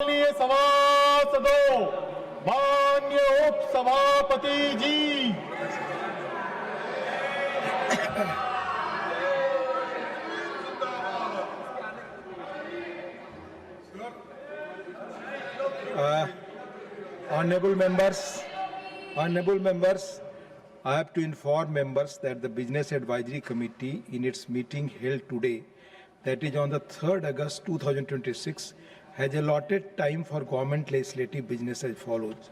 माननीय सभासदों, माननीय उप सभापति जी, Honorable members, I have to inform members that the Business Advisory Committee in its meeting held today, that is on the 3rd August 2026, has allotted time for government legislative business as follows.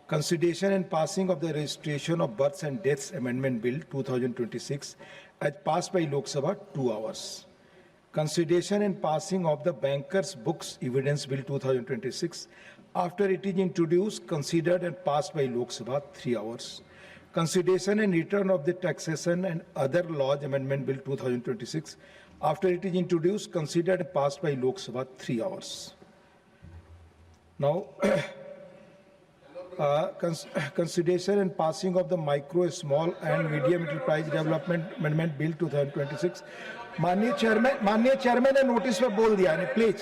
Consideration and passing of the Registration of Births and Deaths Amendment Bill 2026 as passed by Lok Sabha 2 hours. Consideration and passing of the Bankers Books Evidence Bill 2026 after it is introduced, considered and passed by Lok Sabha 3 hours. Consideration and return of the Taxation and Other Laws Amendment Bill 2026 after it is introduced, considered and passed by Lok Sabha 3 hours. Now, consideration and passing of the Micro, Small and Medium Enterprise Development Amendment Bill 2026. माननीय chairman ने notice में बोल दिया है please.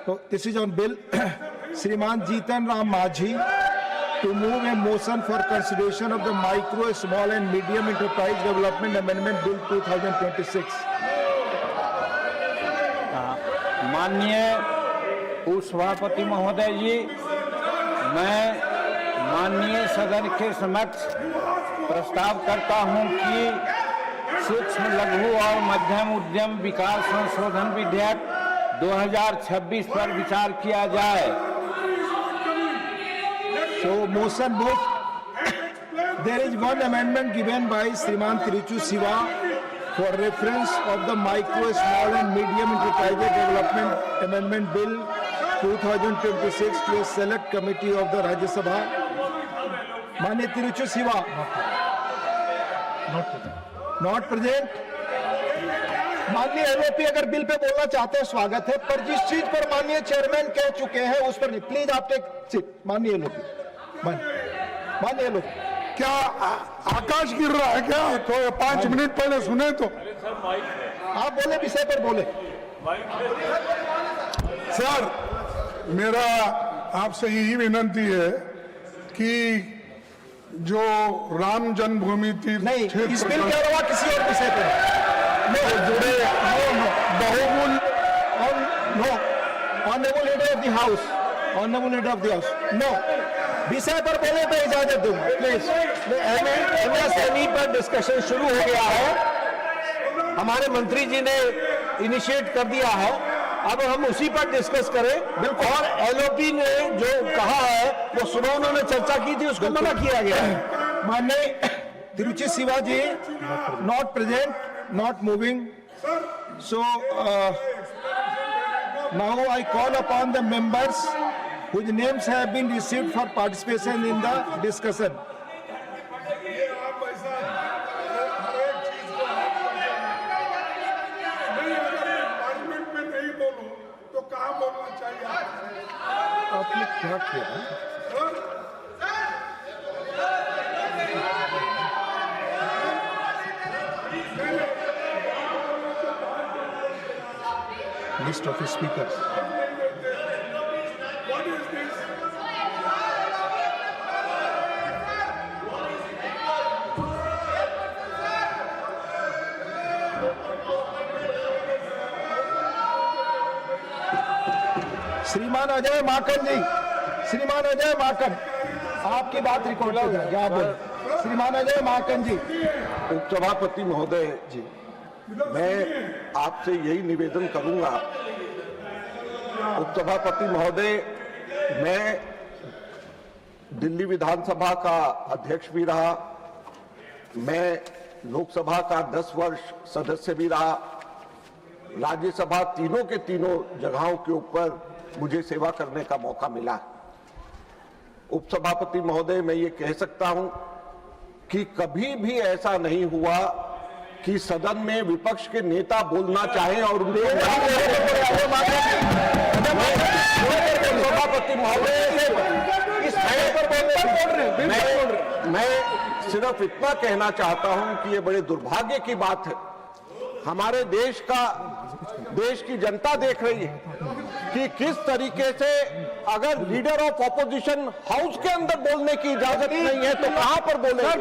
तो this is on bill. श्रीमान Jitan Ram Manjhi to move a motion for consideration of the Micro, Small and Medium Enterprise Development Amendment Bill 2026. माननीय उप सभापति महोदय जी, मैं माननीय सदन के समक्ष प्रस्ताव करता हूं कि सूक्ष्म लघु और मध्यम उद्यम विकास संशोधन विधेयक 2026 पर विचार किया जाए. So motion moved. There is one amendment given by Sriman Tiruchu Siva for reference of the Micro, Small and Medium Enterprise Development Amendment Bill 2026 to a select committee of the Rajya Sabha. माननीय तिरुचु Shiva not present. माननीय LOP अगर bill pay बोलना चाहते हैं स्वागत है, पर जिस चीज पर माननीय चेयरमैन कह चुके हैं उस पर नहीं. प्लीज आप टेक सीट. माननीय एलओपी, माननीय एलओपी. क्या आकाश गिर रहा है क्या? तो 5 मिनट पहले सुने तो आप बोले, विषय पर बोले. सर, मेरा आपसे यही विनंती है कि जो राम जन्मभूमि तीर्थ नहीं, क्षेत्र इस बिल के अलावा किसी और विषय पर जुड़े बहुमूल्य honourable leader of the house, honourable leader of the house, no विषय पर बोले तो इजाजत दूंगा प्लीज. एमएसएमई पर डिस्कशन शुरू हो गया है. हमारे मंत्री जी ने इनिशिएट कर दिया है, अब हम उसी पर डिस्कस करें. बिल्कुल. और एलओपी ने जो कहा है वो सुबह उन्होंने चर्चा की थी, उसको मना किया गया है. माननीय Tiruchi Shivaji not present, not moving. So now I call upon the members whose names have been received for participation in the discussion. आपने क्या किया? List of speakers. What is this? श्रीमान अजय माकन जी, श्रीमान अजय माकन, आपकी बात रिकॉर्ड हो जाएगी. आप बोले. श्रीमान अजय माकन जी. उपसभापति महोदय जी, मैं आपसे यही निवेदन करूंगा. उपसभापति महोदय, मैं दिल्ली विधानसभा का अध्यक्ष भी रहा, मैं लोकसभा का 10 वर्ष सदस्य भी रहा, राज्यसभा तीनों के तीनों जगहों के ऊपर मुझे सेवा करने का मौका मिला. उपसभापति महोदय, मैं ये कह सकता हूं कि कभी भी ऐसा नहीं हुआ कि सदन में विपक्ष के नेता बोलना चाहे और उनको सभापति महोदय मैं सिर्फ इतना कहना चाहता हूं कि ये बड़े दुर्भाग्य की बात है. हमारे देश की जनता देख रही है कि किस तरीके से अगर लीडर ऑफ ऑपोजिशन हाउस के अंदर बोलने की इजाजत नहीं है तो कहां पर बोलेंगे?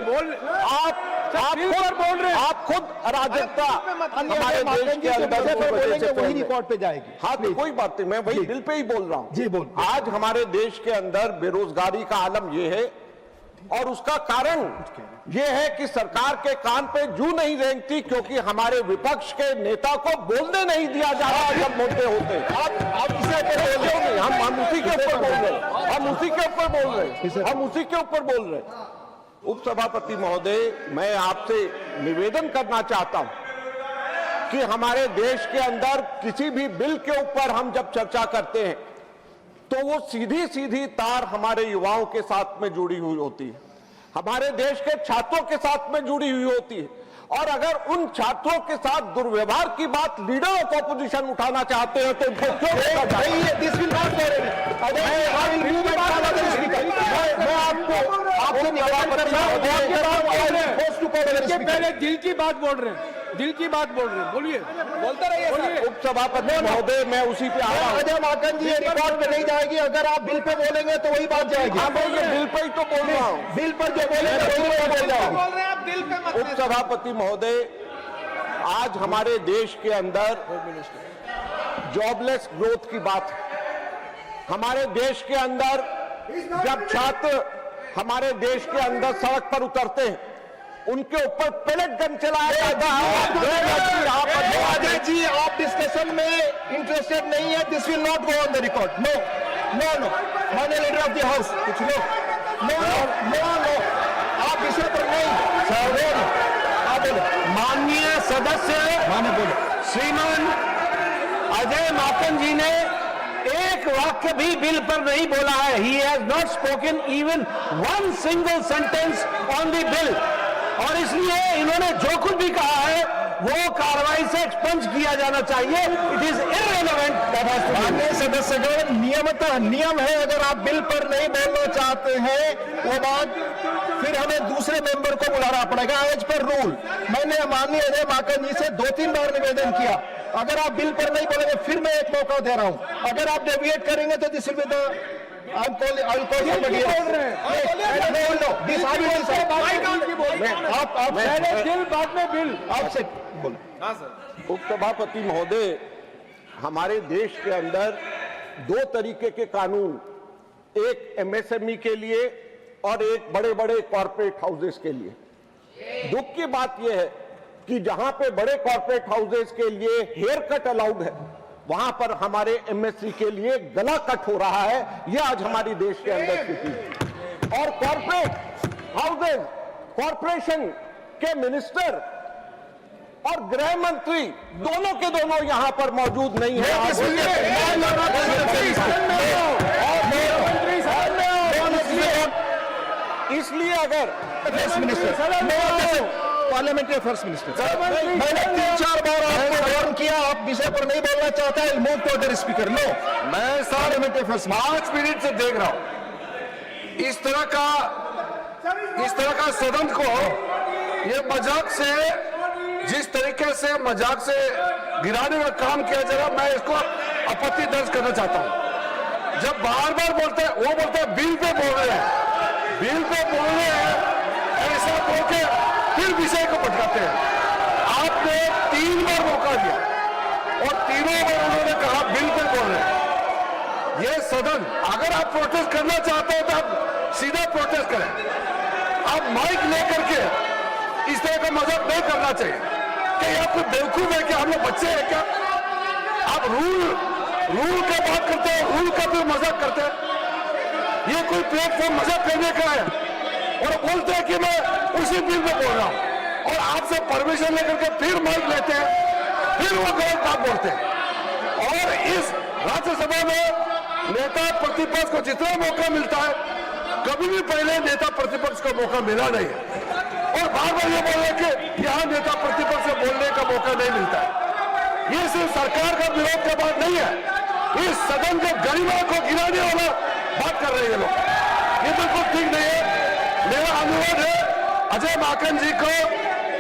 आप खुद अराजकता हमारे देश के अंदर बोलेंगे, वही रिकॉर्ड पे जाएगी। हाँ, तो कोई बात नहीं, मैं वही दिल पे ही बोल रहा हूं। जी बोल। आज हमारे देश के अंदर बेरोजगारी का आलम यह है और उसका कारण यह है कि सरकार के कान पे जू नहीं रेंगती, क्योंकि हमारे विपक्ष के नेता को बोलने नहीं दिया जा रहा जब मुद्दे होते। आप इसे क्यों नहीं? हम उसी के ऊपर बोल रहे हैं, हम उसी के ऊपर बोल रहे हैं, हम उसी के ऊपर बोल रहे हैं। उपसभापति महोदय, मैं आपसे निवेदन करना चाहता हूं कि हमारे देश के अंदर किसी भी बिल के ऊपर हम जब चर्चा करते हैं तो वो सीधी सीधी तार हमारे युवाओं के साथ में जुड़ी हुई होती है, हमारे देश के छात्रों के साथ में जुड़ी हुई होती है। और अगर उन छात्रों के साथ दुर्व्यवहार की बात लीडर ऑफ ऑपोजिशन उठाना चाहते हैं तो उनको क्यों रोका जाए? पहले दिल की बात बोल रहे हैं, दिल की बात बोल रहे हैं, बोलिए, बोलते रहिए। उपसभापति महोदय, मैं उसी पे आ रहा हूं। अजय माकन जी, ये रिकॉर्ड पे नहीं जाएगी, अगर आप बिल पे बोलेंगे तो वही बात जाएगी। हाँ भाई, ये बिल पे ही तो बोल रहा हूं, बिल पर जो बोलेंगे वही बोल जाएगी। उपसभापति महोदय, आज हमारे देश के अंदर जॉबलेस ग्रोथ की बात है। हमारे देश के अंदर जब छात्र हमारे देश के अंदर सड़क पर उतरते हैं, उनके ऊपर पैलेट गन चलाया जाता है। अजय जी, आप डिस्कशन में इंटरेस्टेड नहीं है, this will not go on the record. No no no, माननीय लीडर ऑफ द हाउस, कुछ नो नो नो नो, आप विषय पर नहीं। माननीय सदस्य श्रीमान अजय माकन जी ने एक वाक्य भी बिल पर नहीं बोला है। He has not spoken even one single sentence on the bill, और इसलिए इन्होंने जो कुछ भी कहा है वो कार्रवाई से एक्सपंज किया जाना चाहिए। It is irrelevant. माननीय सदस्यगण, नियमतः नियम है, अगर आप बिल पर नहीं बोलना चाहते हैं वो बात, फिर हमें दूसरे मेंबर को बुलाना पड़ेगा एज पर रूल। मैंने माननीय अजय माकन जी से 2-3 बार निवेदन किया, अगर आप बिल पर नहीं बोलेंगे फिर मैं एक मौका दे रहा हूं, अगर आप डेविएट करेंगे तो दिस विल बी द उपसभापति महोदय, हमारे देश के अंदर 2 तरीके के कानून, एक एमएसएमई के लिए और एक बड़े बड़े कॉर्पोरेट हाउसेस के लिए। दुख की बात यह है कि जहां पे बड़े कॉर्पोरेट हाउसेस के लिए हेयर कट अलाउड है, वहां पर हमारे एमएससी के लिए गला कट हो रहा है। यह आज हमारी देश के अंदर स्थिति है। और कॉर्पोरेट हाउसेस, कॉर्पोरेशन के मिनिस्टर और गृह मंत्री दोनों के दोनों यहां पर मौजूद नहीं है। इसलिए अगर पार्लियामेंट्री अफेयर्स मिनिस्टर, मैंने 3-4 बार आपको वार्न किया, आप विषय पर नहीं बोलना चाहता है, move to other speaker. No, मैं पार्लियामेंट्री अफेयर्स 5 मिनट से देख रहा हूं इस तरह का सदन को, ये मजाक से, जिस तरीके से मजाक से गिराने का काम किया जा रहा, मैं इसको आपत्ति दर्ज करना चाहता हूं। जब बार बार बोलते हैं, वो बोलते हैं बिल पे बोल रहे हैं, बिल पे बोल रहे हैं, ऐसा बोल के फिर विषय को भटकाते हैं। आपने 3 बार मौका दिया और तीनों बार उन्होंने कहा बिल पे बोल रहे हैं। ये सदन, अगर आप प्रोटेस्ट करना चाहते हो तो आप सीधा प्रोटेस्ट करें, आप माइक लेकर के इस तरह का मजाक नहीं करना चाहिए। क्या आप कोई बेवकूफ है क्या? हम लोग बच्चे हैं क्या? आप रूल का बात करते हैं, रूल का भी मजाक करते हैं। ये कोई प्लेटफॉर्म मजाक करने का है और बोलते हैं कि मैं उसी बिल में बोल रहा हूं, और आपसे परमिशन लेकर के फिर माइक लेते हैं, फिर वो गलत बात बोलते हैं। और इस राज्यसभा में नेता प्रतिपक्ष को जितना मौका मिलता है, कभी भी पहले नेता प्रतिपक्ष को मौका मिला नहीं है, और बार बार ये बोल रहे हैं कि यहां नेता प्रतिपक्ष से बोलने का मौका नहीं मिलता है। ये सिर्फ सरकार का विरोध का बात नहीं है, इस सदन के गरिमा को गिराने वाला बात कर रहे हैं लोग। ये बिल्कुल ठीक नहीं है। मेरा अनुरोध है अजय माकन जी को,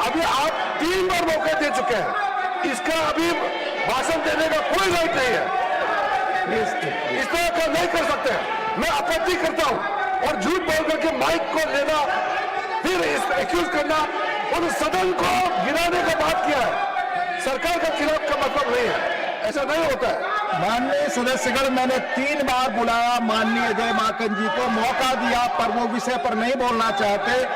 अभी आप 3 बार मौका दे चुके हैं, इसका अभी भाषण देने का कोई राइट नहीं है। इस तरह का नहीं कर सकते। मैं आपत्ति करता हूं और झूठ बोल करके माइक को लेना, फिर एक्यूज करना और सदन को गिराने का बात किया है। सरकार के खिलाफ का मतलब नहीं है, ऐसा नहीं होता है। माननीय सदस्यगण, मैंने 3 बार बुलाया माननीय अजय माकन जी को, मौका दिया पर वो विषय पर नहीं बोलना चाहते।